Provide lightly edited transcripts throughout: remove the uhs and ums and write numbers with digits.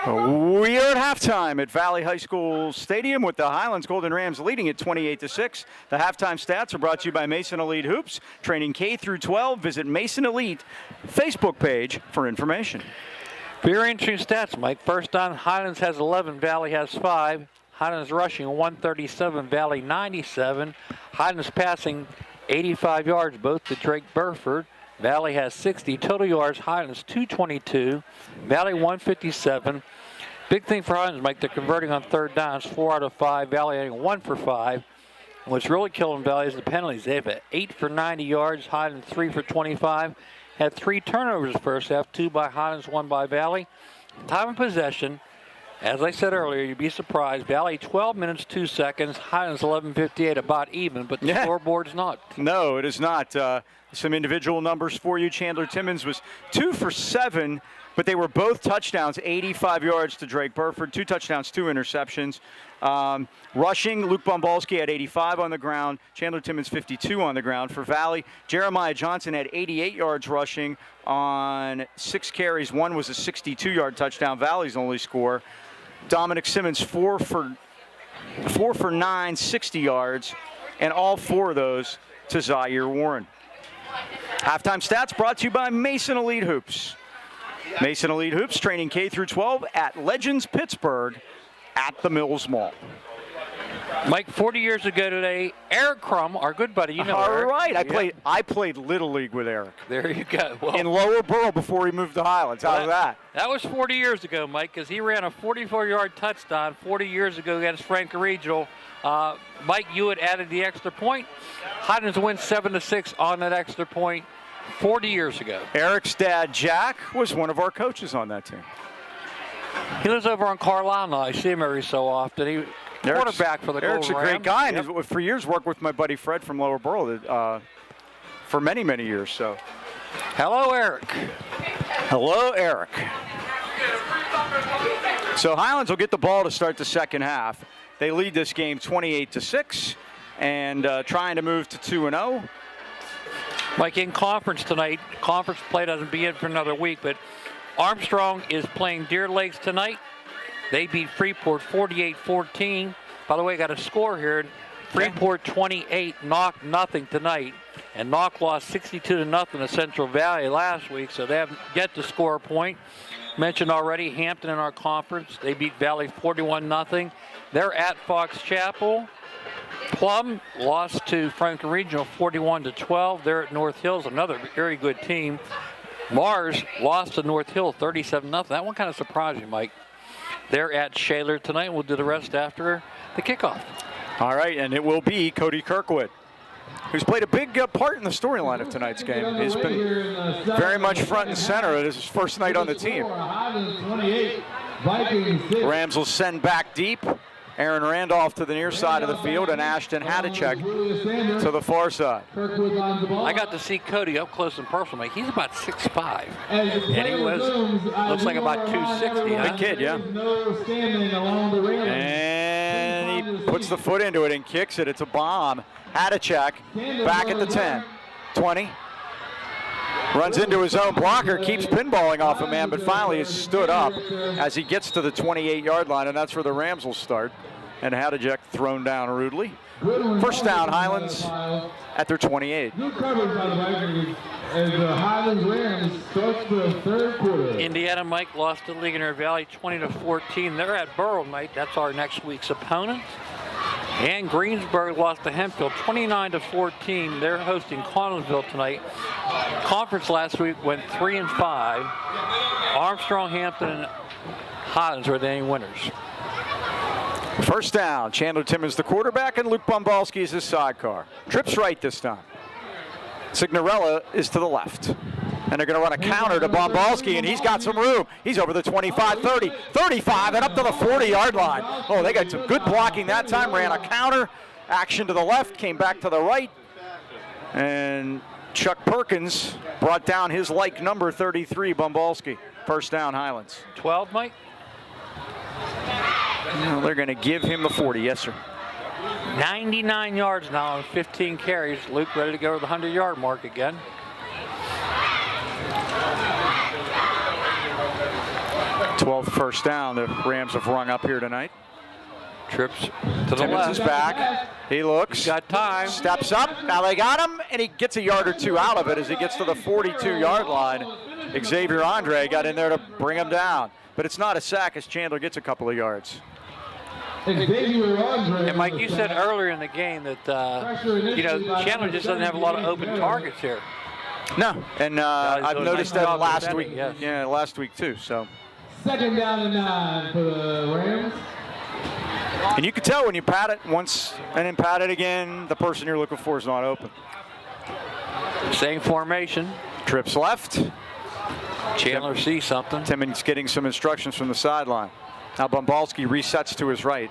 We are at halftime at Valley High School Stadium with the Highlands Golden Rams leading at 28-6. The halftime stats are brought to you by Mason Elite Hoops. Training K through 12. Visit Mason Elite Facebook page for information. Very interesting stats, Mike. First down, Highlands has 11, Valley has 5. Highlands rushing 137, Valley 97. Highlands passing 85 yards, both to Drake Burford. Valley has 60 total yards. Highlands 222. Valley 157. Big thing for Highlands, Mike, they're converting on third downs, 4 out of 5. Valley hitting 1 for 5. And what's really killing Valley is the penalties. They have 8 for 90 yards. Highlands 3 for 25. Had 3 turnovers the first half, 2 by Highlands, 1 by Valley. Time of possession, as I said earlier, you'd be surprised. Valley 12 minutes, 2 seconds. Highlands 11:58, about even, but the scoreboard's not. No, it is not. Some individual numbers for you. Chandler Timmons was 2 for 7, but they were both touchdowns, 85 yards to Drake Burford, 2 touchdowns, 2 interceptions. Rushing, Luke Bombalski had 85 on the ground. Chandler Timmons 52 on the ground. For Valley, Jeremiah Johnson had 88 yards rushing on 6 carries. 1 was a 62-yard touchdown, Valley's only score. Dominic Simmons 4 for 9, 60 yards, and all 4 of those to Zaire Warren. Halftime stats brought to you by Mason Elite Hoops. Mason Elite Hoops training K through 12 at Legends Pittsburgh at the Mills Mall. Mike, 40 years ago today, Eric Crum, our good buddy, you know Eric. All right, I played Little League with Eric. There you go. Well, in Lower Borough before he moved to Highlands. How's that? That was 40 years ago, Mike, because he ran a 44-yard touchdown 40 years ago against Franklin Regional. Mike, you had added the extra point. Highlands win 7-6 on that extra point 40 years ago. Eric's dad, Jack, was one of our coaches on that team. He lives over on Carlisle now. I see him every so often. He quarterback for the Eric's Golden a great guy, Yep. and for years worked with my buddy Fred from Lower Borough for many, many years. So, hello, Eric. Hello, Eric. So Highlands will get the ball to start the second half. They lead this game 28-6, and trying to move to 2-0. Mike, in conference tonight, conference play doesn't begin for another week, but Armstrong is playing Deer Lakes tonight. They beat Freeport 48-14. By the way, got a score here. Freeport 28, Knock nothing tonight. And Knock lost 62-0 to Central Valley last week, so they haven't yet to score a point. Mentioned already, Hampton in our conference. They beat Valley 41-0. They're at Fox Chapel. Plum lost to Franklin Regional 41-12. They're at North Hills, another very good team. Mars lost to North Hill 37-0. That one kind of surprised me, Mike. They're at Shaler tonight. We'll do the rest after the kickoff. All right, and it will be Cody Kirkwood, who's played a big part in the storyline of tonight's game. He's been very much front and center. It is his first night on the team. Rams will send back deep. Aaron Randolph to the near side of the field, and Ashton Hadacek to the far side. I got to see Cody up close and personal. He's about 6'5", and he looks like about 260. Big kid, yeah. And he puts the foot into it and kicks it. It's a bomb. Hadacek back at the 10, 20. Runs into his own blocker, keeps pinballing off a man, but finally is stood up as he gets to the 28-yard line, and that's where the Rams will start. And Hadacek thrown down rudely. First down, Highlands at their 28. Indiana, Mike, lost to Ligonier Valley 20-14. They're at Burrow, Mike. That's our next week's opponent. And Greensburg lost to Hempfield 29-14. They're hosting Connellsville tonight. Conference last week went 3-5. Armstrong, Hampton, and Highlands were the only winners. First down, Chandler Timmons the quarterback, and Luke Bombalski is his sidecar. Trips right this time. Signorella is to the left. And they're going to run a counter to Bombalski, and he's got some room. He's over the 25, 30, 35, and up to the 40-yard line. Oh, they got some good blocking that time. Ran a counter, action to the left, came back to the right. And Chuck Perkins brought down his like number 33, Bombalski. First down, Highlands. 12, Mike? No, they're going to give him the 40, yes, sir. 99 yards now on 15 carries. Luke ready to go to the 100-yard mark again. 12th first down the Rams have rung up here tonight. Trips to the Timmons left. is back. He looks. He's got time. Steps up. Now they got him, and he gets a yard or two out of it as he gets to the 42-yard line. Xavier Andre got in there to bring him down. But it's not a sack as Chandler gets a couple of yards. And Mike, you said earlier in the game that, Chandler just doesn't have a lot of open targets here. No, and I've noticed that last week. Yes. Yeah, last week too. So. 2nd down and 9 for the Rams. And you can tell when you pat it once and then pat it again, the person you're looking for is not open. Same formation. Trips left. Chandler sees something. Timmons getting some instructions from the sideline. Now Bombalski resets to his right.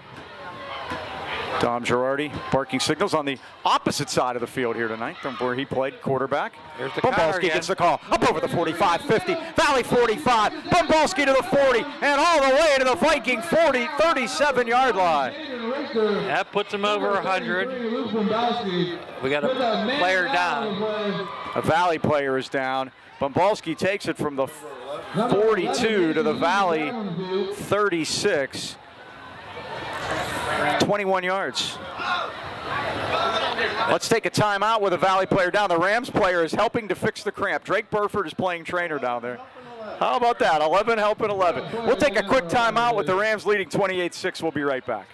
Dom Girardi barking signals on the opposite side of the field here tonight from where he played quarterback. There's the counter Bombalski again. gets the call. Up over the 45, 50, Valley 45, Bombalski to the 40, and all the way to the Viking 40, 37-yard line. That puts him over 100. We got a player down. A Valley player is down. Bombalski takes it from the 42 to the Valley 36. 21 yards. Let's take a timeout with a Valley player down. The Rams player is helping to fix the cramp. Drake Burford is playing trainer down there. How about that? 11 helping 11. We'll take a quick timeout with the Rams leading 28-6. We'll be right back.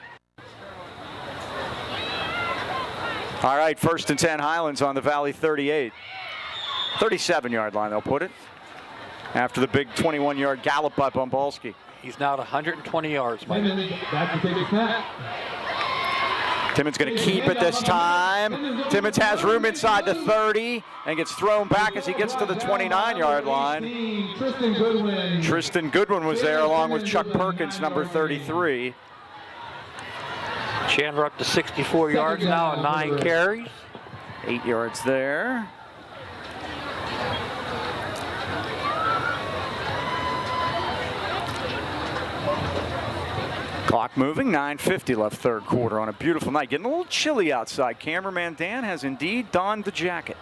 All right, 1st and 10 Highlands on the Valley 38. 37-yard line, they'll put it. After the big 21-yard gallop by Bombalski. He's now at 120 yards, Mike. Timmons going to keep it this time. Timmons has room inside the 30 and gets thrown back as he gets to the 29-yard line. Tristan Goodwin was there along with Chuck Perkins, number 33. Chandler up to 64 yards now and 9 carries. 8 yards there. Clock moving, 9:50 left third quarter on a beautiful night. Getting a little chilly outside. Cameraman Dan has indeed donned the jacket.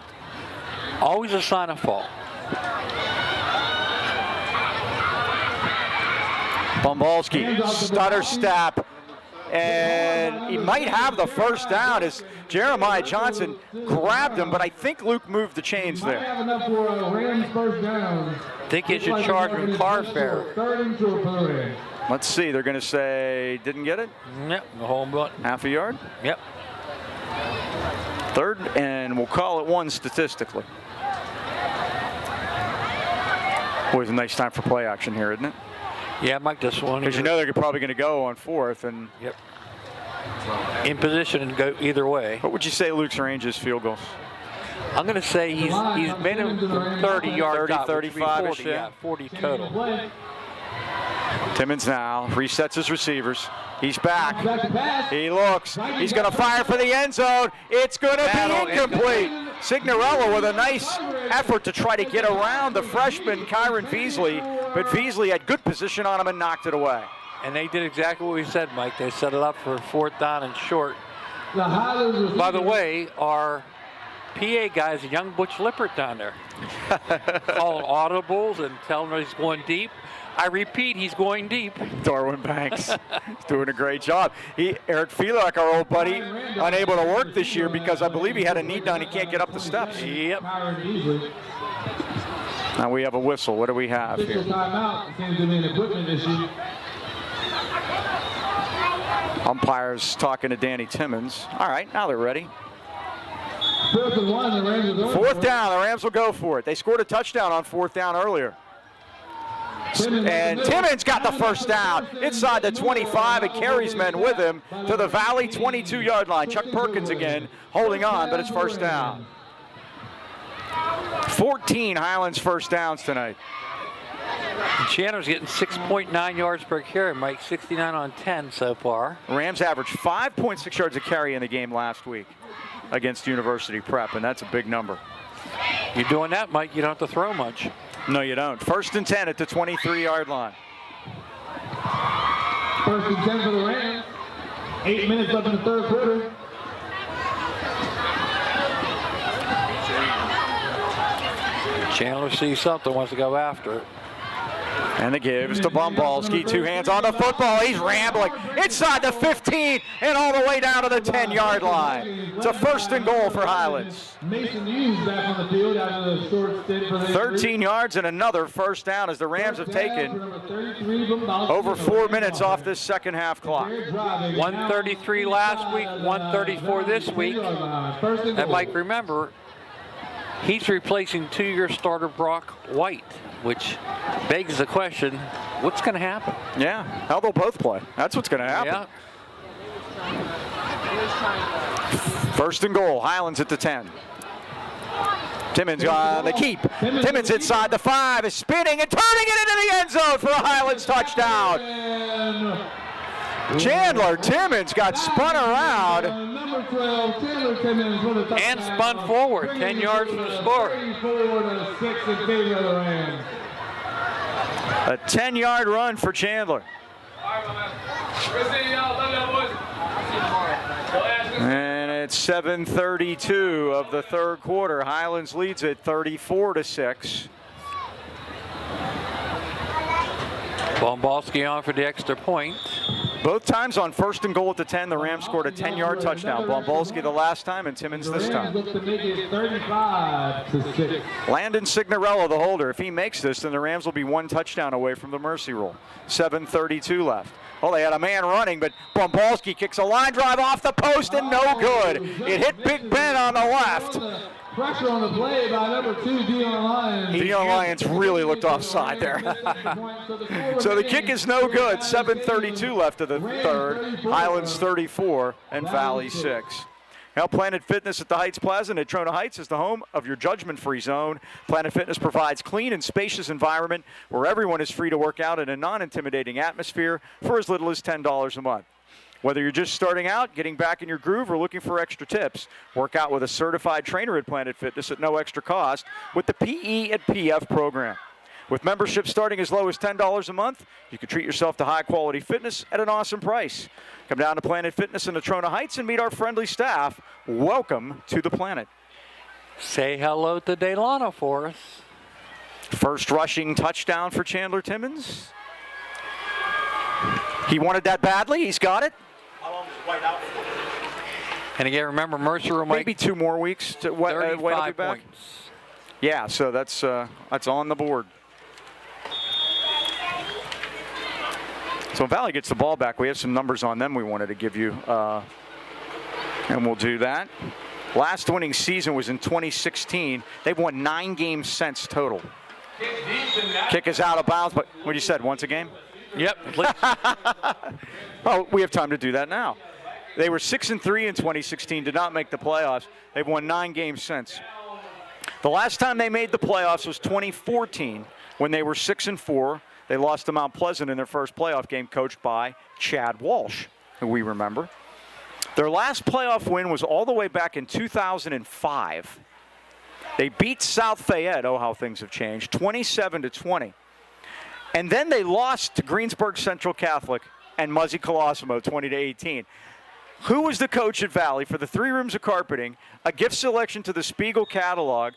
Always a sign of fall. Bombalski, stutter step, and he might have the first down as Jeremiah Johnson grabbed him, but I think Luke moved the chains there. Think he should charge him car fare. Let's see, they're going to say, didn't get it? Yep, the home button. Half a yard? Yep. 3rd, and we'll call it 1 statistically. Always a nice time for play action here, isn't it? Yeah, Mike, this one. Because you know they're probably going to go on 4th. And Yep. In position and go either way. what would you say Luke's range is field goals? I'm going to say he's made him from 30 yards 30, out, which would be 35-ish, 40, yeah. 40 total. Timmons now resets his receivers. He's back. He looks. He's going to fire for the end zone. It's going to be incomplete. Signorello with a nice effort to try to get around the freshman Kyron Veasley, but Veasley had good position on him and knocked it away. And they did exactly what we said, Mike. They set it up for 4th down and short. By the way, our PA guy is a young Butch Lippert down there. Calling audibles and telling him he's going deep. I repeat, he's going deep. Darwin Banks is doing a great job. Eric Pavlik, our old buddy, unable to work this year because I believe he had a knee down. He can't get up the steps. Yep. Now we have a whistle. What do we have here? Umpires talking to Danny Timmons. All right, now they're ready. 4th down, the Rams will go for it. They scored a touchdown on 4th down earlier. And Timmons got the first down inside the 25 and carries men with him to the Valley 22-yard line. Chuck Perkins again holding on, but it's first down. 14 Highlands first downs tonight. And Chandler's getting 6.9 yards per carry, Mike. 69 on 10 so far. Rams averaged 5.6 yards a carry in the game last week against University Prep, and that's a big number. You're doing that, Mike. You don't have to throw much. No, you don't. 1st and 10 at the 23-yard line. 1st and 10 for the Rams. 8 minutes left in the third quarter. Chandler sees something, wants to go after it. And the gives to Bumbalski. 2 hands on the football. He's rambling inside the 15 and all the way down to the 10-yard line. It's a 1st and goal for Highlands. Mason Hughes back on the field after the short stint for the 13 yards and another 1st down as the Rams have taken over 4 minutes off this second half clock. 133 last week, 134 this week. And Mike, remember, he's replacing 2-year starter Brock White, which begs the question, what's going to happen? Yeah, how they'll both play. That's what's going to happen. Yeah. 1st and goal, Highlands at the 10. Timmons on the keep. Timmons inside the 5 is spinning and turning it into the end zone for a Highlands touchdown. Chandler Timmons got spun around And spun forward, 10 yards from the score. A 10-yard run for Chandler. And it's 7:32 of the 3rd quarter. Highlands leads it 34-6. Bumbalski on for the extra point. Both times on 1st and goal at the 10, the Rams scored a 10-yard touchdown. Bumbalski the last time and Timmons this time. Landon Signorello, the holder. If he makes this, then the Rams will be 1 touchdown away from the mercy rule. 7:32 left. Oh, they had a man running, but Bumbalski kicks a line drive off the post and no good. It hit Big Ben on the left. Pressure on the play by number 2, Dion Lyons. Dion Lyons really looked offside there. So the kick is no good. 7:32 left of the 3rd. Highlands 34 and Valley 6. Now, Planet Fitness at the Heights Plaza in Natrona Heights is the home of your judgment-free zone. Planet Fitness provides clean and spacious environment where everyone is free to work out in a non-intimidating atmosphere for as little as $10 a month. Whether you're just starting out, getting back in your groove, or looking for extra tips, work out with a certified trainer at Planet Fitness at no extra cost with the PE at PF program. With membership starting as low as $10 a month, you can treat yourself to high-quality fitness at an awesome price. Come down to Planet Fitness in Natrona Heights and meet our friendly staff. Welcome to the Planet. Say hello to Delano for us. First rushing touchdown for Chandler Timmons. He wanted that badly. He's got it. And again, remember, Mercer will Maybe 2 more weeks to wait to be 35 back. points. Yeah, so that's on the board. So Valley gets the ball back. We have some numbers on them we wanted to give you, and we'll do that. Last winning season was in 2016. They've won 9 games since total. Kick is out of bounds, but what you said, once a game? Yep. Oh, we have time to do that now. They were 6-3 in 2016, did not make the playoffs. They've won 9 games since. The last time they made the playoffs was 2014 when they were 6-4. They lost to Mount Pleasant in their first playoff game, coached by Chad Walsh, who we remember. Their last playoff win was all the way back in 2005. They beat South Fayette, oh how things have changed, 27-20. And then they lost to Greensburg Central Catholic and Muzzy Colosimo, 20-18. Who was the coach at Valley for the 3 rooms of carpeting, a gift selection to the Spiegel catalog?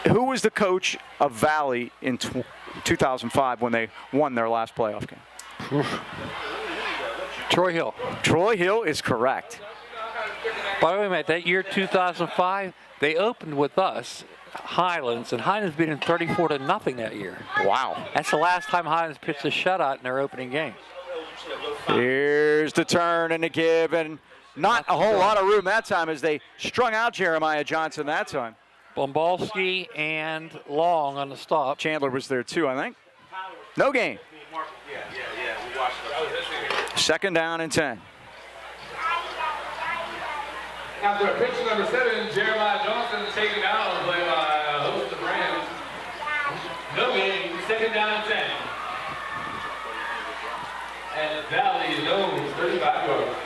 Who was the coach of Valley in 2005 when they won their last playoff game? Troy Hill. Troy Hill is correct. By the way, Matt, that year 2005, they opened with us, Highlands, and Highlands beat them 34-0 that year. Wow. That's the last time Highlands pitched a shutout in their opening game. Here's the turn and the give, and not a whole lot of room that time as they strung out Jeremiah Johnson that time. Bumbalski and Long on the stop. Chandler was there too, I think. No gain. 2nd down and 10. After a pitch number 7, Jeremiah Johnson is taken down by host of Rams. No gain, 2nd down and 10. And Valley is known 35 yards.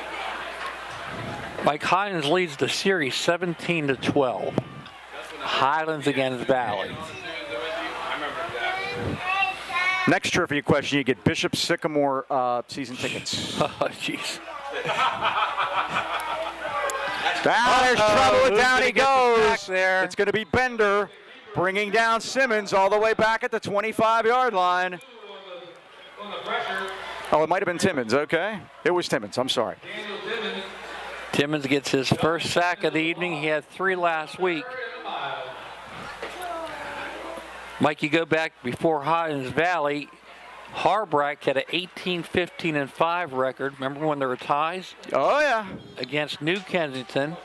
Mike, Highlands leads the series 17-12. Highlands against Valley. Next trivia question, you get Bishop Sycamore season tickets. Oh, jeez. There's trouble, down he goes. There. It's going to be Bender. bringing down Simmons all the way back at the 25-yard line. On the pressure. Oh, it might have been Timmons. Okay. It was Timmons. I'm sorry. Daniel Timmons. Timmons gets his first sack of the evening. He had 3 last week. Mike, you go back before Highlands Valley. Harbrack had an 18-15-5 record. Remember when there were ties? Oh, yeah. Against New Kensington.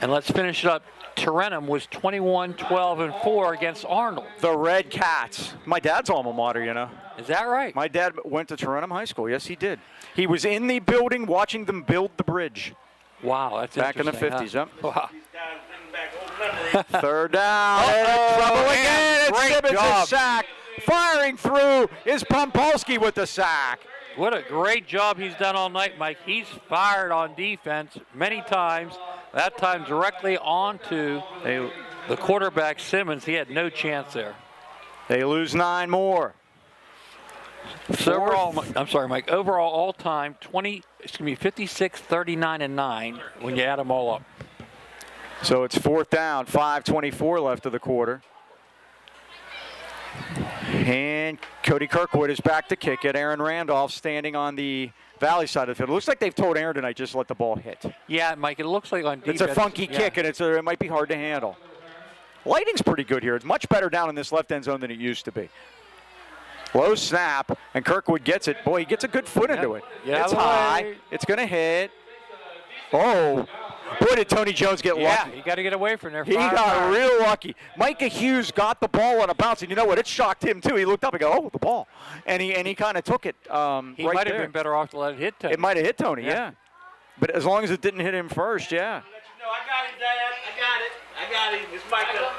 And let's finish it up. Tarentum was 21-12-4 against Arnold. The Red Cats. My dad's alma mater, you know. Is that right? My dad went to Tarentum High School. Yes, he did. He was in the building watching them build the bridge. Wow, that's back in the interesting, 50s. Huh? Wow. Third down. Trouble again. It's great Simmons' job. sack. Firing through is Pompolsky with the sack. What a great job he's done all night, Mike. He's fired on defense many times. That time directly onto the quarterback, Simmons. He had no chance there. They lose 9 more. So overall, I'm sorry, Mike. Overall, all time, 56, 39, and 9 when you add them all up. So it's 4th down, 5:24 left of the quarter. And Cody Kirkwood is back to kick it. Aaron Randolph standing on the Valley side of the field. It looks like they've told Aaron tonight just let the ball hit. Yeah, Mike, it looks like on defense. It's a funky kick, and it might be hard to handle. Lighting's pretty good here. It's much better down in this left end zone than it used to be. Low snap, and Kirkwood gets it. Boy, he gets a good foot into it. It's high. It's going to hit. Oh. Boy, did Tony Jones get lucky. Yeah, you got to get away from there. He got real lucky. Micah Hughes got the ball on a bounce, and you know what? It shocked him, too. He looked up and go, oh, the ball. And he kind of took it He right might there. have been better off to let it hit Tony. It might have hit Tony, yeah. But as long as it didn't hit him first, yeah. No, I got it, Dad. I got it. It's Micah.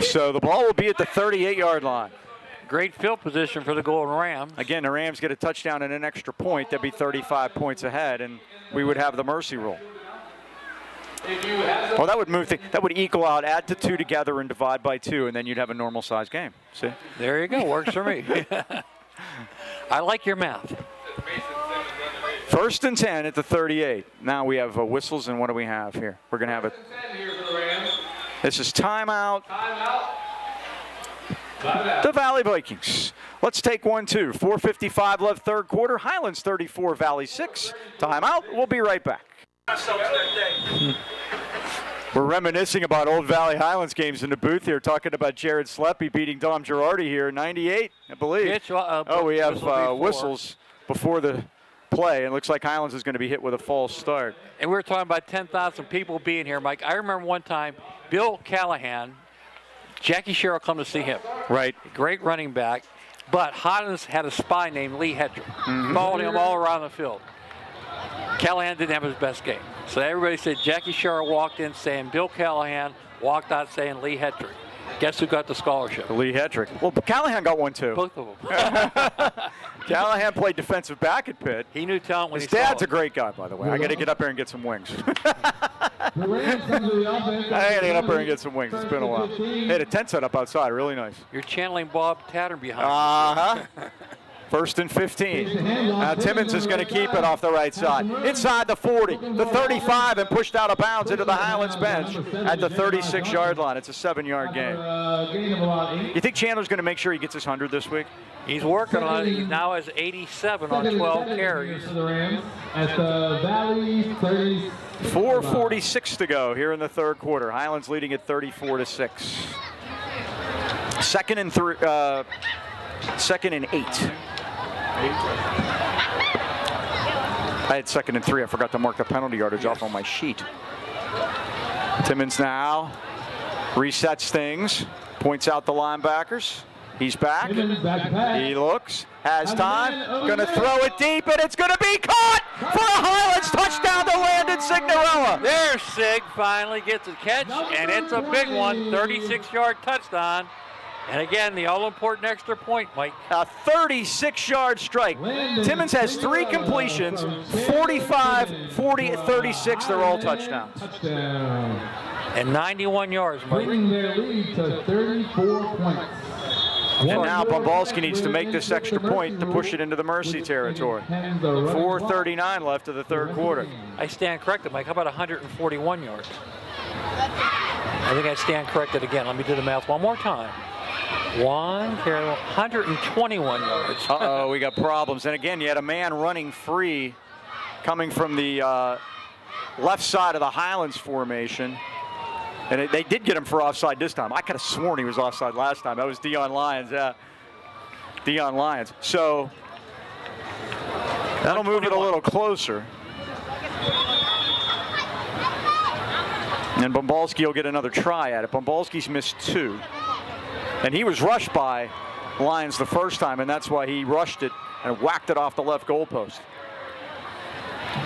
So the ball will be at the 38-yard line. Great field position for the Golden Rams. Again, the Rams get a touchdown and an extra point. They'd be 35 points ahead, and we would have the mercy rule. Well, that would that would equal out, add to 2 together and divide by 2, and then you'd have a normal-sized game. See? There you go. Works for me. I like your math. 1st and 10 at the 38. Now we have whistles, and what do we have here? We're going to have it. This is timeout. The Valley Vikings. Let's take 1-2. 4:55 left third quarter. Highlands 34, Valley 6. Timeout. We'll be right back. We're reminiscing about old Valley Highlands games in the booth here, talking about Jared Sleppy beating Dom Girardi here, 98, I believe. We have whistles before the play, and it looks like Highlands is going to be hit with a false start. And we were talking about 10,000 people being here, Mike. I remember one time, Bill Callahan, Jackie Sherrill come to see him. Right. Great running back. But Highlands had a spy named Lee Hedrick. Followed him all around the field. Callahan didn't have his best game. So everybody said Jackie Sherrill walked in saying Bill Callahan, walked out saying Lee Hedrick. Guess who got the scholarship? Lee Hedrick. Well, Callahan got one too. Both of them. Callahan played defensive back at Pitt. He knew talent when his he saw dad's it. a great guy, by the way. I got to get up there and get some wings. The Rams come to the offense. I got to get up there and get some wings. It's been a while. They had a tent set up outside. Really nice. You're channeling Bob Tattern behind. Uh-huh. 1st and 15. Now Timmons is going to keep it off the right side. Inside the 40, the 35, and pushed out of bounds into the Highlands bench at the 36-yard line. It's a 7-yard game. You think Chandler's going to make sure he gets his 100 this week? He's working on it. He now has 87 on 12 carries. The Rams at the Valley 30. 4:46 to go here in the third quarter. Highlands leading at 34-6. 2nd and 3. 2nd and 8. I had 2nd and 3. I forgot to mark the penalty yardage off on my sheet. Timmons now resets things, points out the linebackers. He's back. He looks, has time, going to throw it deep, and it's going to be caught for a Highlands touchdown to Landon Signorella. There's Sig, finally gets a catch, and it's a big one, 36-yard touchdown. And again, the all-important extra point, Mike. A 36-yard strike. Timmons has 3 completions, 45, 40, 36. They're all touchdowns. And 91 yards, Mike. Bringing their lead to 34 points. And now Bumbalski needs to make this extra point to push it into the Mercy territory. 4:39 left of the third quarter. I stand corrected, Mike. How about 141 yards? I think I stand corrected again. Let me do the math one more time. 121 yards. Uh-oh, we got problems. And again, you had a man running free coming from the left side of the Highlands formation. And they did get him for offside this time. I could have sworn he was offside last time. That was Dion Lyons. Dion Lyons. So that'll move it a little closer. And Bumbalski will get another try at it. Bumbalski's missed 2. And he was rushed by Lyons the first time, and that's why he rushed it and whacked it off the left goalpost.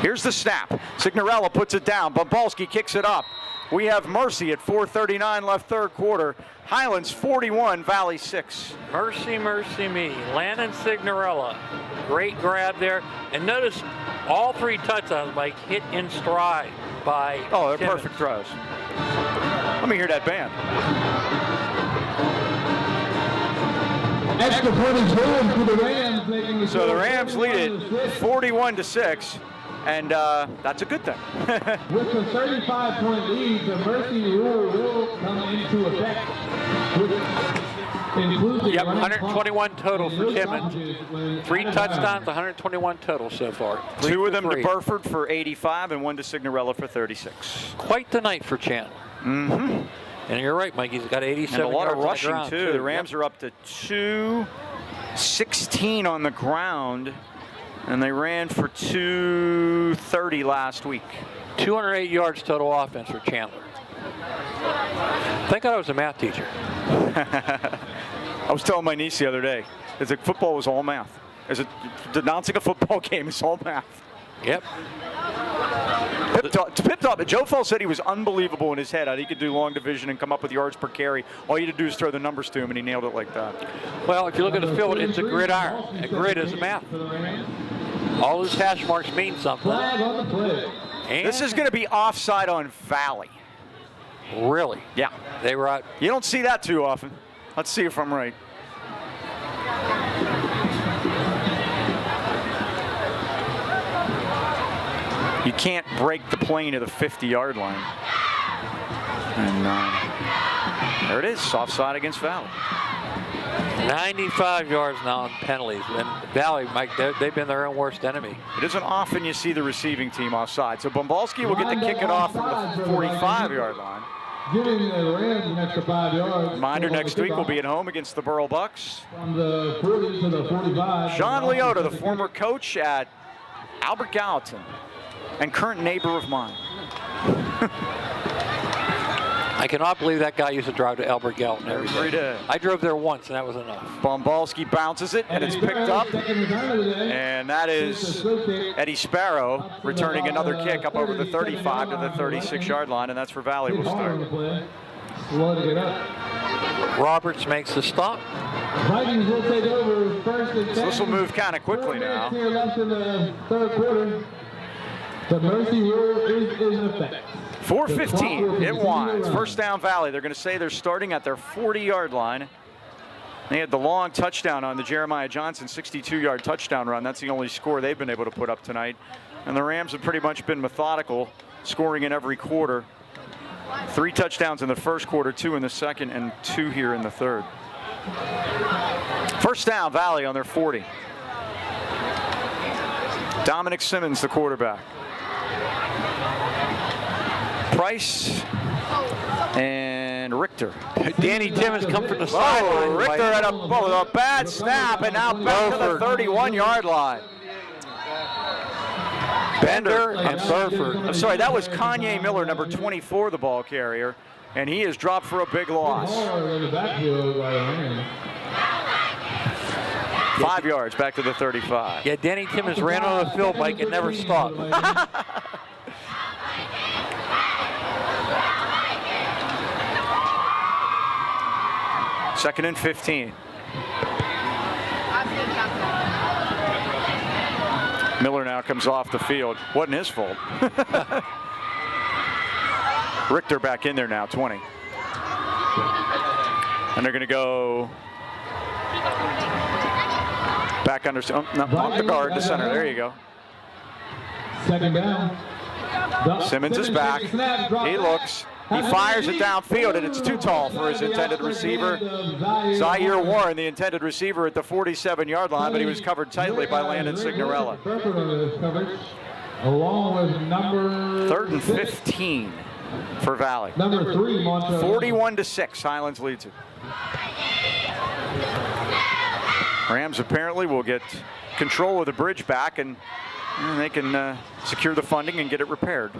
Here's the snap. Signorella puts it down. Bumbalski kicks it up. We have Mercy at 4:39 left third quarter. Highlands 41, Valley 6. Mercy, mercy me. Landon Signorella. Great grab there. And notice all 3 touchdowns, Mike, hit in stride by Oh, they're Timmons. perfect throws. Let me hear that band. Extra point is good for the Rams. Making the So the Rams lead it 41-6, and that's a good thing. With the 35-point lead, the Mercy rule will come into effect. Yep, 121 total for Timmons. 3 touchdowns, 121 total so far. 2 of them to 3. Burford for 85 and 1 to Signorella for 36. Quite the night for Chandler. Mm-hmm. And you're right, Mike. He's got 87 And a lot of yards on the rushing, ground, too. The Rams are up to 216 on the ground, and they ran for 230 last week. 208 yards total offense for Chandler. Thank God I was a math teacher. I was telling my niece the other day, it's like football was all math. Announcing a football game is all math. Yep. Pip top. Joe Fell said he was unbelievable in his head. He could do long division and come up with yards per carry. All you had to do is throw the numbers to him, and he nailed it like that. Well, if you look at the field, it's a gridiron. A grid is a math. All those hash marks mean something. Flag on the play. And This is going to be offside on Valley. really, Yeah. they were out. You don't see that too often. Let's see if I'm right. You can't break the plane to the 50-yard line. And there it is, offside against Valley. 95 yards now on penalties. And Valley, Mike, they've been their own worst enemy. It isn't often you see the receiving team offside. So Bumbalski will get to kick it off from the 45-yard line. Giving the Rams an extra 5 yards. Reminder, next week we'll be at home against the Burrell Bucks. From the 40 to the 45. John Leota, the former coach at Albert Gallatin and current neighbor of mine. I cannot believe that guy used to drive to Albert Gallatin every Every day. day. I drove there once, and that was enough. Bumbalski bounces it, and it's picked up. And that is Eddie Sparrow returning another kick up over the 35 to the 36-yard line, and that's for Valley. Will start. Roberts makes the stop. Vikings will take over first and 10. So this will move kind of quickly now. 4 minutes here left in the third quarter. The Mercy rule is in effect. 4:15, it winds. First down Valley. They're going to say they're starting at their 40-yard line. They had the long touchdown on the Jeremiah Johnson 62-yard touchdown run. That's the only score they've been able to put up tonight. And the Rams have pretty much been methodical, scoring in every quarter. 3 touchdowns in the first quarter, 2 in the second, and 2 here in the third. First down Valley on their 40. Dominic Simmons, the quarterback. Price and Richter. Danny Timmons come from the sideline. Oh, Richter had a bad snap, and now back to the 31-yard line. Bender and Burford. I'm sorry, that was Kanye Miller, number 24, the ball carrier, and he is dropped for a big loss. 5 yards back to the 35. Yeah, Danny Timmons ran on the field, Mike, and never stopped. Second and 15. Miller now comes off the field. Wasn't his fault. Richter back in there now, 20. And they're going to go Back under, off the guard to center. There you go. Second down. Simmons is back. He looks. He fires it downfield, and it's too tall for his intended receiver. Zaire Warren, the intended receiver at the 47-yard line, but he was covered tightly by Landon Signorella. Along with number 3rd and 15 for Valley. Number 3, Montrose. 41-6, Highlands leads it. Rams apparently will get control of the bridge back, and they can secure the funding and get it repaired.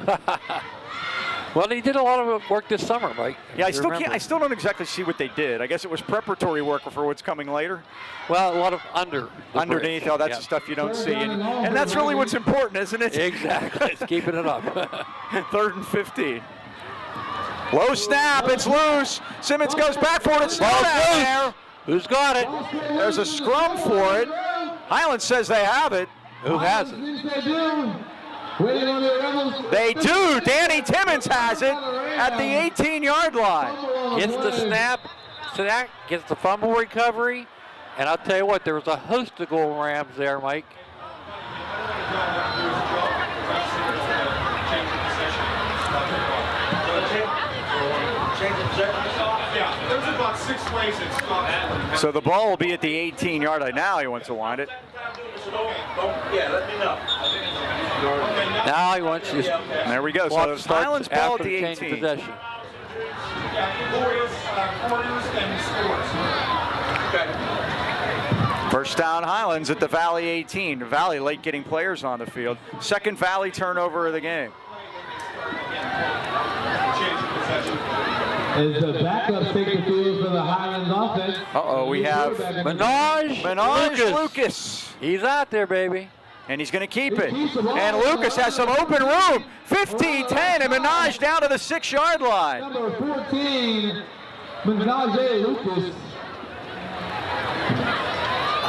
Well, he did a lot of work this summer, Mike. Yeah, I still don't exactly see what they did. I guess it was preparatory work for what's coming later. Well, a lot of underneath. Oh, that's the stuff you don't see, and that's really what's important, isn't it? Exactly. It's keeping it up. 3rd and 15. Low snap, it's loose. Simmons goes back for it. It's still down there. Who's got it? There's a scrum for it. Highlands says they have it. Who has it? They do. Danny Timmons has it at the 18-yard line. Gets the snap, gets the fumble recovery, and I'll tell you what, there was a host of goal Rams there, Mike. Yeah, there's about 6 plays that stop. So the ball will be at the 18-yard line. Now he wants to wind it. Yeah, let me know. Now he wants to. There we go. So it's Highlands ball at the 18. Possession. Quarters and scores. First down Highlands at the Valley 18. Valley late getting players on the field. Second Valley turnover of the game. As the backup takes the field for the Highlands offense. Uh-oh, we have Minaj Lucas. He's out there, baby. And he's going to keep it. And Lucas has some open room. 15-10, and Minaj down to the 6-yard line. Number 14, Minaj Lucas.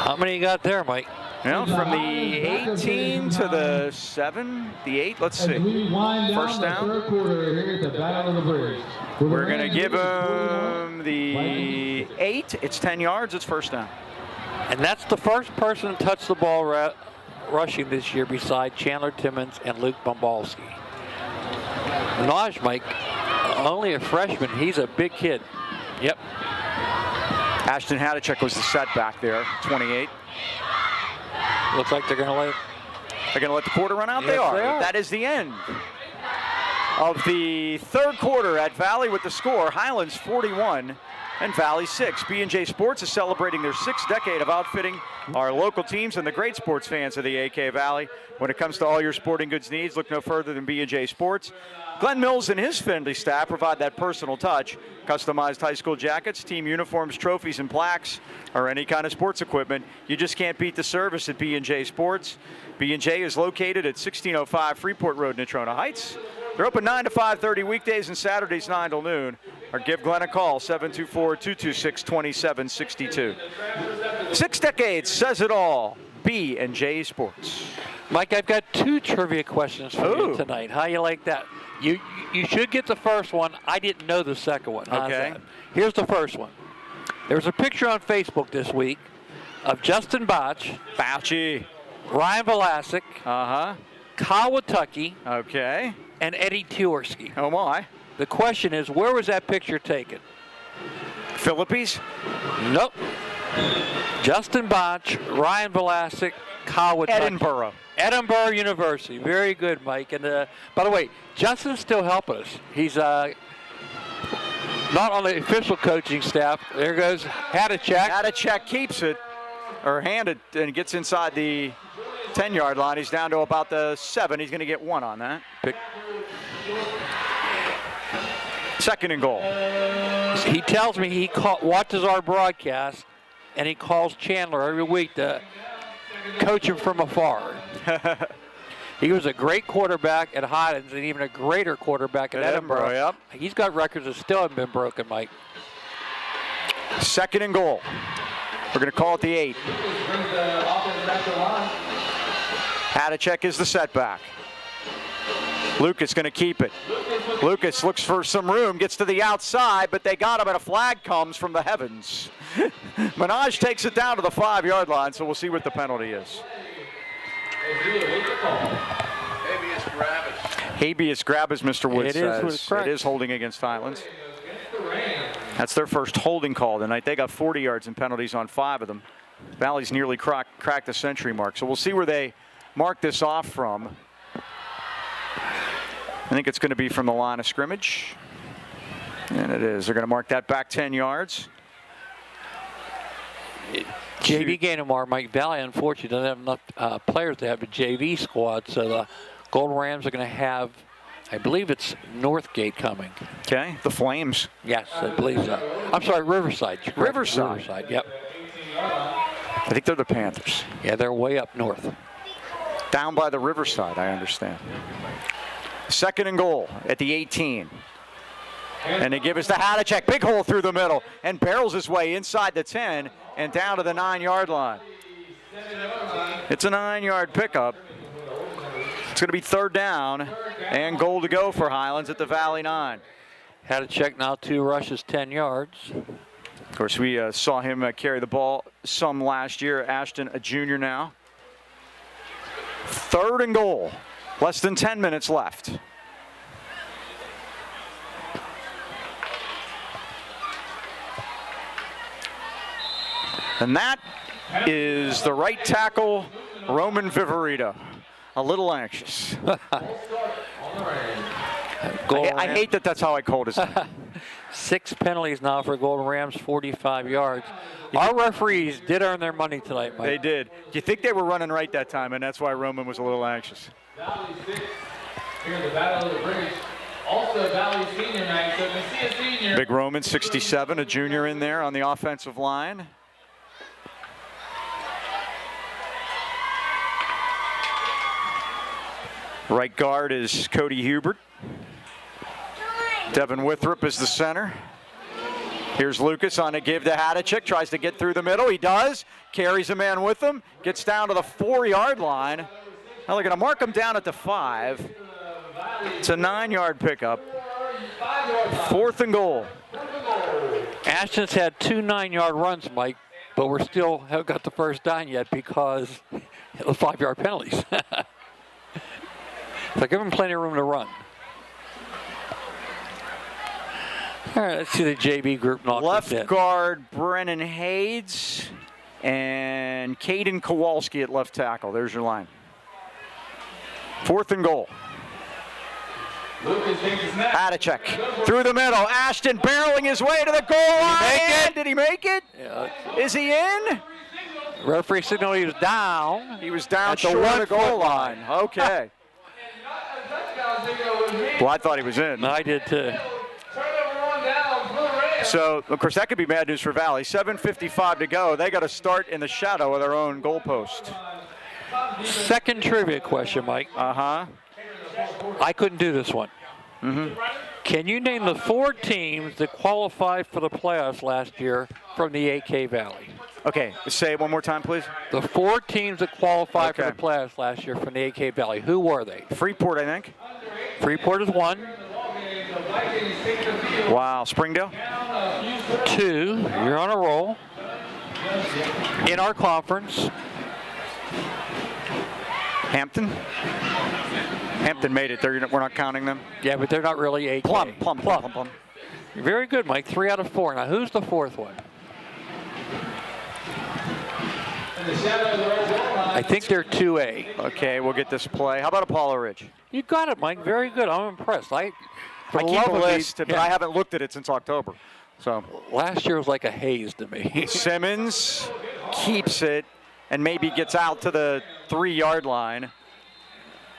How many you got there, Mike? Well, from the 18 to the 7, the 8, let's see. First down. The third quarter here at the Battle of the Bridge. We're going to give him the 8. It's 10 yards. It's first down. And that's the first person to touch the ball rushing this year beside Chandler Timmons and Luke Bombalski. Minaj, Mike, only a freshman. He's a big kid. Yep. Ashton Hadachek was the setback there, 28. Looks like they're going to let the quarter run out. Yes, they are. they are. That is the end of the third quarter at Valley with the score. Highlands 41 and Valley 6. B&J Sports is celebrating their 6th decade of outfitting our local teams and the great sports fans of the AK Valley. When it comes to all your sporting goods needs, look no further than B&J Sports. Glenn Mills and his friendly staff provide that personal touch. Customized high school jackets, team uniforms, trophies, and plaques, or any kind of sports equipment. You just can't beat the service at B&J Sports. B&J is located at 1605 Freeport Road, Natrona Heights. They're open 9 to 5:30 weekdays and Saturdays 9 till noon. Or give Glenn a call, 724-226-2762. 6 decades says it all. B&J Sports. Mike, I've got 2 trivia questions for you tonight. How you like that? You should get the first one. I didn't know the second one. How's that? Here's the first one. There's a picture on Facebook this week of Justin Bouchy, Ryan Velasic, Kawatucky, and Eddie Tuerski. Oh my. The question is, where was that picture taken? Philippines? Nope. Justin Botch, Ryan Velasic, Kawatucky. Edinburgh University. Very good, Mike. And by the way, Justin's still helping us. He's not on the official coaching staff. There goes Hadachek. Hadachek keeps it, or handed, and gets inside the 10-yard line. He's down to about the 7. He's going to get 1 on that. Second and goal. He tells me he watches our broadcast, and he calls Chandler every week to coach him from afar. He was a great quarterback at Highlands and even a greater quarterback at Edinburgh. Yep. He's got records that still haven't been broken, Mike. Second and goal. We're going to call it the 8. Hadachek is the setback. Lucas going to keep it. Lucas looks for some room, gets to the outside, but they got him, and a flag comes from the heavens. Minaj takes it down to the 5-yard line, so we'll see what the penalty is. Habeas grab, as Mr. Wood says. It is holding against Highlands. That's their first holding call tonight. They got 40 yards in penalties on 5 of them. Valley's nearly cracked the century mark, so we'll see where they mark this off from. I think it's going to be from the line of scrimmage. And it is. They're going to mark that back 10 yards. JV Gainamar, Mike Valley, unfortunately, doesn't have enough players to have a JV squad, so the Golden Rams are going to have, I believe it's Northgate coming. Okay, the Flames. Yes, I believe so. I'm sorry, Riverside. Riverside, yep. I think they're the Panthers. Yeah, they're way up north. Down by the Riverside, I understand. 2nd and goal at the 18. And they give us the Hadacek. Big hole through the middle and barrels his way inside the 10 and down to the 9-yard line. It's a 9-yard pickup. It's going to be 3rd down and goal to go for Highlands at the Valley 9. Hadacek now 2 rushes, 10 yards. Of course, we saw him carry the ball some last year. Ashton, a junior now. 3rd and goal. Less than 10 minutes left. And that is the right tackle, Roman Viverito. A little anxious. I hate that that's how I called his name. 6 penalties now for Golden Rams, 45 yards. Our referees did earn their money tonight, Mike. They did. Do you think they were running right that time, and that's why Roman was a little anxious? Valley 6, here in the Battle of the Bridge. Also Valley senior night, so we see a senior. Big Roman, 67, a junior in there on the offensive line. Right guard is Cody Hubert. Devin Withrop is the center. Here's Lucas on a give to Hadacek, tries to get through the middle. He does, carries a man with him, gets down to the 4-yard line. Now they're going to mark him down at the 5. It's a 9-yard pickup. 4th and goal. Ashton's had 2 9-yard runs, Mike, but we're still haven't got the first down yet because of the 5-yard penalties. So give him plenty of room to run. All right, let's see the JV group knock this in. Left guard Brennan Hades and Caden Kowalski at left tackle. There's your line. 4th and goal. Hadacek through the middle. Ashton barreling his way to the goal line. Did he make it? Yeah, is he in? Referee signaled he was down. He was down short of the goal line. Okay. Well, I thought he was in. I did too. So, of course, that could be bad news for Valley. 7:55 to go. They got to start in the shadow of their own goalpost. Second trivia question, Mike. Uh-huh. I couldn't do this one. Mm-hmm. Can you name the 4 teams that qualified for the playoffs last year from the AK Valley? Okay, say it one more time, please. The 4 teams that qualified for the playoffs last year from the AK Valley. Who were they? Freeport, I think. Freeport is 1. Wow, Springdale? 2. You're on a roll. In our conference. Hampton? Hampton made it. We're not counting them. Yeah, but they're not really AK. Plum. Very good, Mike. 3 out of 4. Now, who's the 4th one? I think they're 2A. Okay, we'll get this play. How about Apollo Ridge? You got it, Mike. Very good. I'm impressed. I keep a list, but I haven't looked at it since October. So last year was like a haze to me. Simmons keeps it and maybe gets out to the 3-yard line.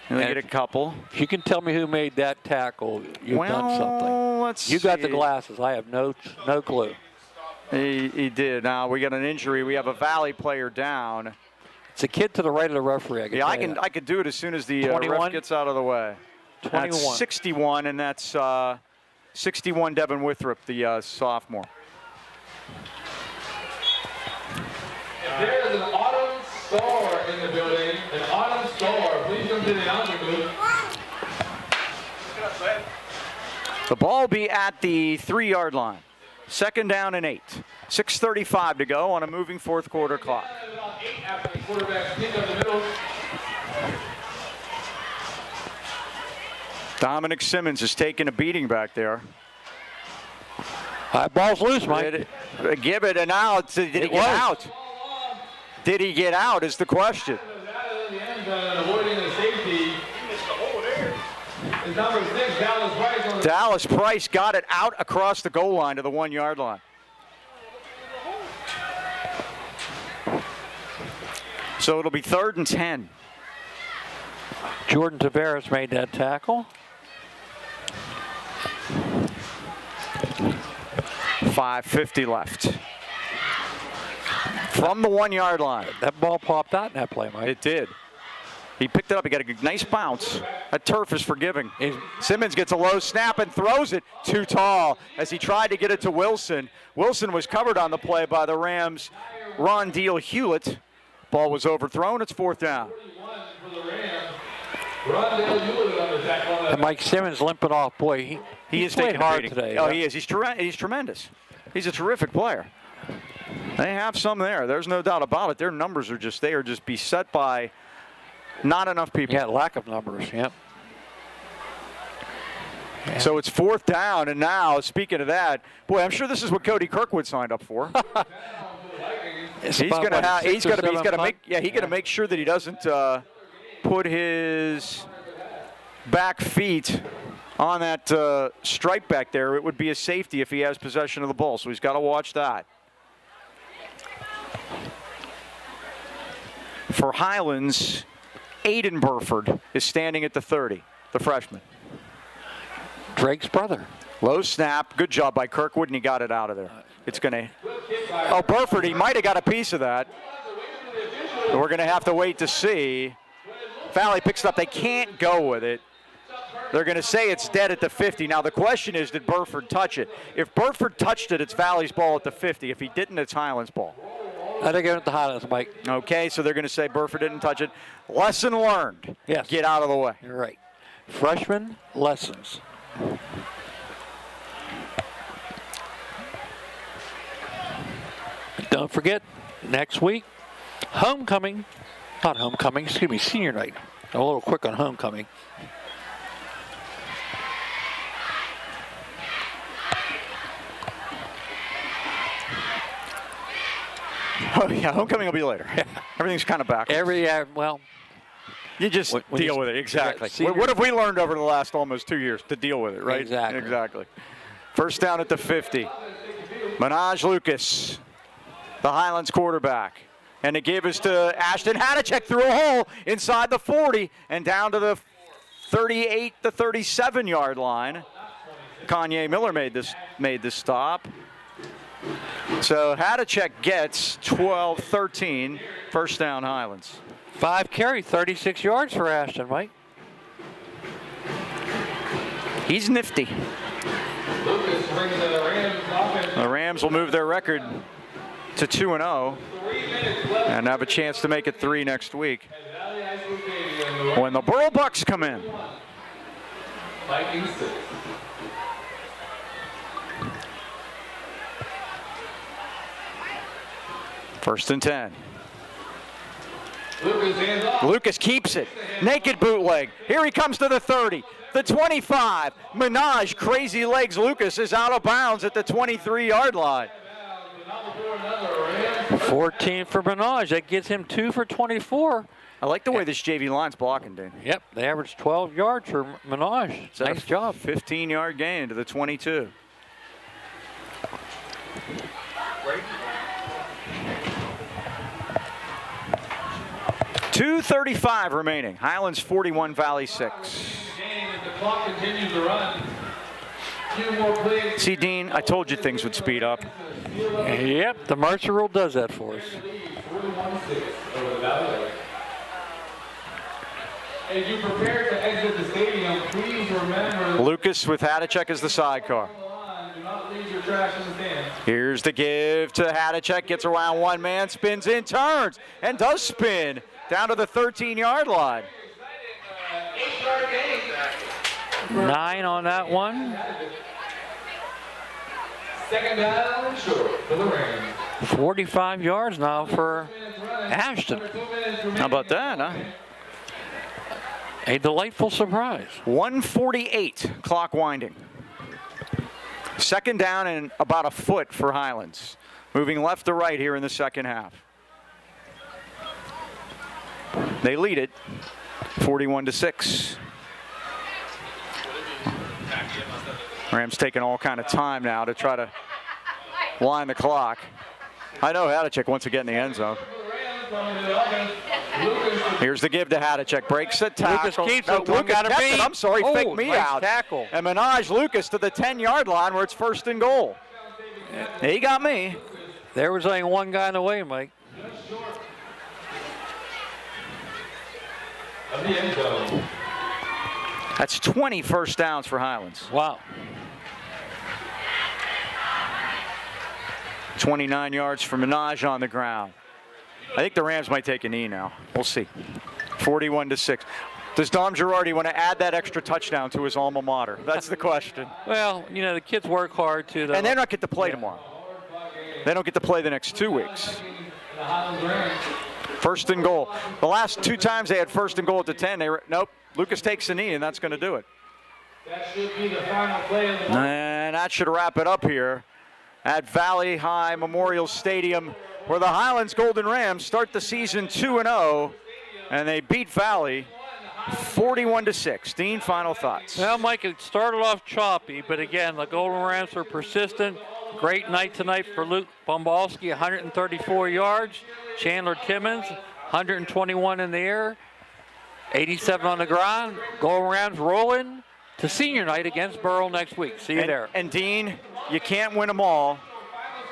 And they get a couple. If you can tell me who made that tackle, you've done something. Let's you got see. the glasses. I have no clue. He did. Now we got an injury. We have a Valley player down. It's a kid to the right of the referee. I could do it as soon as the ref gets out of the way. 21. That's 61, and that's 61 Devin Withrop, the sophomore. If there is an autumn store in the building, an autumn store, please come to the announcer booth. The ball will be at the 3-yard line. 2nd down and 8. 6:35 to go on a moving fourth quarter clock. About 8 after the quarterback pick up the middle. Dominic Simmons is taking a beating back there. High ball's loose, Mike. Give it an out. Did he get out? Did he get out is the question. Out of the end zone, avoiding the safety. He missed the hole there. It's number 6, Dallas Price on the Dallas Price got it out across the goal line to the 1-yard line. So it'll be 3rd and 10. Jordan Tavares made that tackle. 5:50 left. From the 1-yard line. That ball popped out in that play, Mike. It did. He picked it up. He got a nice bounce. That turf is forgiving. Simmons gets a low snap and throws it too tall as he tried to get it to Wilson. Wilson was covered on the play by the Rams' Rondale Hewlett. Ball was overthrown. It's 4th down. And Mike Simmons limping off. Boy, He is played taking a hard beating. today. Oh, he is. He's tremendous. He's a terrific player. They have some there. There's no doubt about it. Their numbers are just beset by not enough people. Yeah, lack of numbers. Yep. So it's 4th down, and now, speaking of that, boy, I'm sure this is what Cody Kirkwood signed up for. He's gonna make sure that he doesn't put his back feet on that stripe back there. It would be a safety if he has possession of the ball, so he's got to watch that. For Highlands, Aiden Burford is standing at the 30, the freshman. Drake's brother. Low snap. Good job by Kirkwood, and he got it out of there. It's going to... Oh, Burford, he might have got a piece of that. We're going to have to wait to see. Valley picks it up. They can't go with it. They're going to say it's dead at the 50. Now, the question is, did Burford touch it? If Burford touched it, it's Valley's ball at the 50. If he didn't, it's Highlands' ball. I think it went to Highlands, Mike. Okay, so they're going to say Burford didn't touch it. Lesson learned. Yes. Get out of the way. You're right. Freshman lessons. Don't forget, next week, senior night. I'm a little quick on homecoming. Oh, yeah, homecoming will be later. Everything's kind of back. You just deal with it, exactly. What have we learned over the last almost 2 years? To deal with it, right? Exactly. 1st down at the 50. Minaj Lucas, the Highlands quarterback. And the give is to Ashton Hadachek through a hole inside the 40 and down to the 38 to 37-yard line. Kanye Miller made this stop. So Hadachek gets 12-13, 1st down Highlands. 5 carry, 36 yards for Ashton, Mike. He's nifty. The Rams will move their record to 2-0 and have a chance to make it 3 next week when the Burl Bucks come in. First and 10. Lucas keeps it. Naked bootleg. Here he comes to the 30. The 25. Minaj, crazy legs. Lucas is out of bounds at the 23-yard line. 14 for Minaj. That gets him 2 for 24. I like the way this JV line's blocking, Dane. Yep, they averaged 12 yards for Minaj. Nice job. 15-yard gain to the 22. .235 remaining. Highlands 41, Valley 6. The clock continues to run. See, Dean, I told you things would speed up. Yep, the Mercer rule does that for us. As you prepare to exit the stadium, please remember Lucas with Hadachek as the sidecar. do not leave your trash in the stand. Here's the give to Hadachek. Gets around one man, spins in, turns, and does spin down to the 13-yard line. 9 on that one. Second down, short for the Rams. 45 yards now for Ashton. How about that, huh? A delightful surprise. 1:48, clock winding. Second down and about a foot for Highlands. Moving left to right here in the second half. They lead it 41-6. Rams taking all kind of time now to try to wind the clock. I know Hadachek wants to get in the end zone. Here's the give to Hadachek. Breaks the tackle. Lucas keeps No, it. One Lucas got a kept it. beat. I'm sorry, Oh, faked me nice out. tackle. And Minaj Lucas to the 10-yard line where it's first and goal. He got me. There was only one guy in the way, Mike. Of the end zone. That's 20 first downs for Highlands. Wow. 29 yards for Minaj on the ground. I think the Rams might take a knee now. We'll see. 41-6. Does Dom Girardi want to add that extra touchdown to his alma mater? That's the question. Well, you know, the kids work hard to. And they're not get to play tomorrow. They don't get to play the next 2 weeks. First and goal. The last 2 times they had first and goal at the 10, nope. Lucas takes the knee, and that's going to do it. That should be the final play of the And that should wrap it up here at Valley High Memorial Stadium, where the Highlands Golden Rams start the season 2-0, and they beat Valley 41-6. Dean, final thoughts? Well, Mike, it started off choppy, but again, the Golden Rams are persistent. Great night tonight for Luke Bombalski, 134 yards. Chandler Timmons, 121 in the air, 87 on the ground. Golden Rams rolling to senior night against Burrell next week. See you there. And Dean, you can't win them all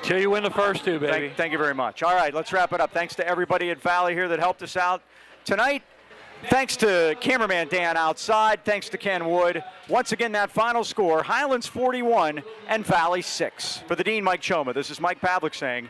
Till you win the first 2, baby. Thank you very much. All right, let's wrap it up. Thanks to everybody at Valley here that helped us out tonight. Thanks to cameraman Dan outside. Thanks to Ken Wood. Once again, that final score, Highlands 41 and Valley 6. For the Dean, Mike Choma, this is Mike Pavlik saying